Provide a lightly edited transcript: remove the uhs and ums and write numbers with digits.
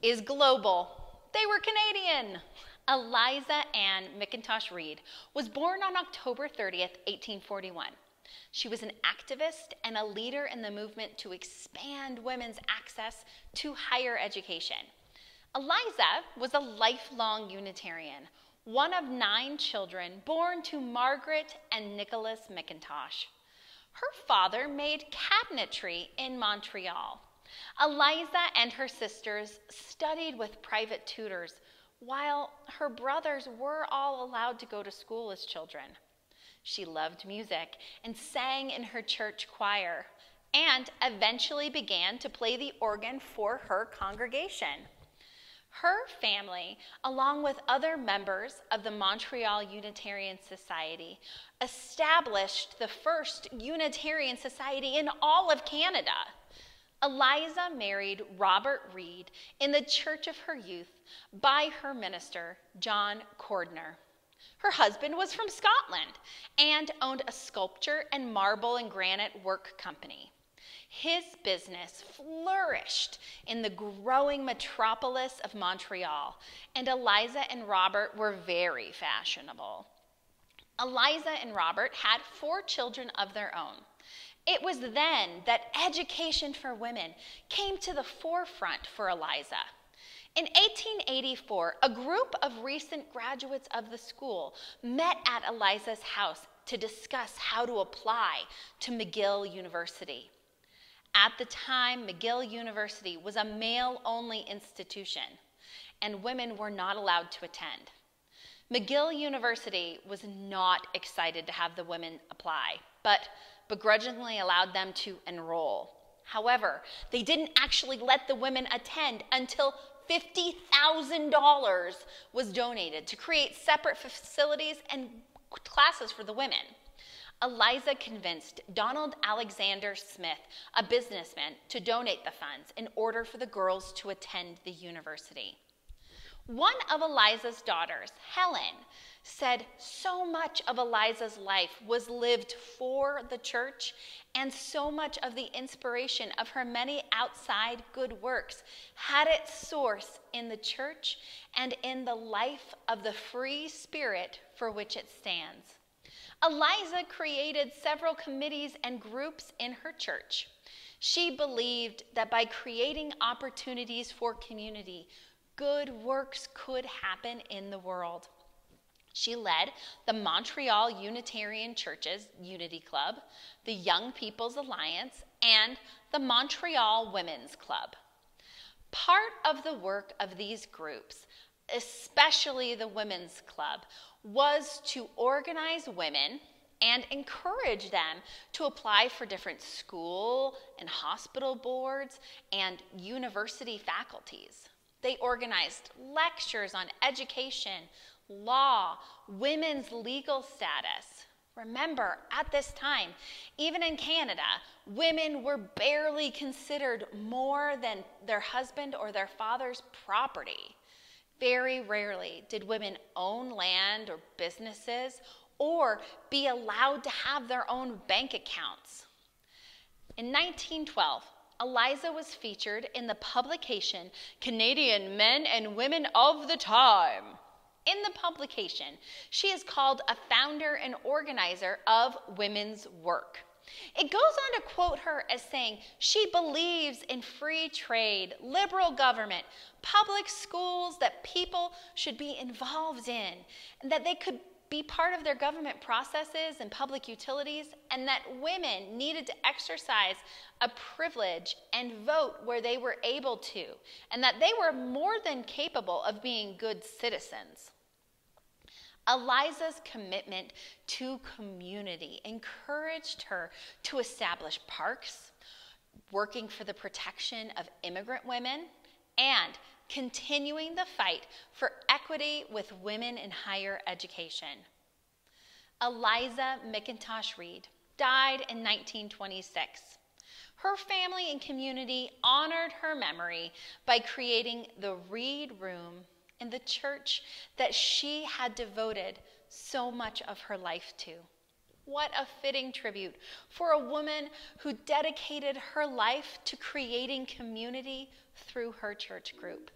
is global. They were Canadian. Eliza Ann McIntosh Reid was born on October 30th, 1841. She was an activist and a leader in the movement to expand women's access to higher education. Eliza was a lifelong Unitarian, one of 9 children born to Margaret and Nicholas McIntosh. Her father made cabinetry in Montreal. Eliza and her sisters studied with private tutors, while her brothers were all allowed to go to school as children. She loved music and sang in her church choir, and eventually began to play the organ for her congregation. Her family, along with other members of the Montreal Unitarian Society, established the first Unitarian Society in all of Canada. Eliza married Robert Reid in the church of her youth by her minister, John Cordner. Her husband was from Scotland and owned a sculpture and marble and granite work company. His business flourished in the growing metropolis of Montreal, and Eliza and Robert were very fashionable. Eliza and Robert had 4 children of their own. It was then that education for women came to the forefront for Eliza. In 1884, a group of recent graduates of the school met at Eliza's house to discuss how to apply to McGill University. At the time, McGill University was a male-only institution, and women were not allowed to attend. McGill University was not excited to have the women apply, but begrudgingly allowed them to enroll. However, they didn't actually let the women attend until $50,000 was donated to create separate facilities and classes for the women. Eliza convinced Donald Alexander Smith, a businessman, to donate the funds in order for the girls to attend the university. One of Eliza's daughters, Helen, said so much of Eliza's life was lived for the church, and so much of the inspiration of her many outside good works had its source in the church and in the life of the free spirit for which it stands. Eliza created several committees and groups in her church. She believed that by creating opportunities for community, good works could happen in the world. She led the Montreal Unitarian Church's Unity Club, the Young People's Alliance, and the Montreal Women's Club. Part of the work of these groups, especially the Women's Club, was to organize women and encourage them to apply for different school and hospital boards and university faculties. They organized lectures on education, law, women's legal status. Remember, at this time, even in Canada, women were barely considered more than their husband or their father's property. Very rarely did women own land or businesses or be allowed to have their own bank accounts. In 1912, Eliza was featured in the publication Canadian Men and Women of the Time. In the publication, she is called a founder and organizer of women's work. It goes on to quote her as saying she believes in free trade, liberal government, public schools that people should be involved in, and that they could be part of their government processes and public utilities, and that women needed to exercise a privilege and vote where they were able to, and that they were more than capable of being good citizens. Eliza's commitment to community encouraged her to establish parks, working for the protection of immigrant women, and continuing the fight for equity with women in higher education. Eliza McIntosh Reid died in 1926. Her family and community honored her memory by creating the Reid Room in the church that she had devoted so much of her life to. What a fitting tribute for a woman who dedicated her life to creating community through her church group.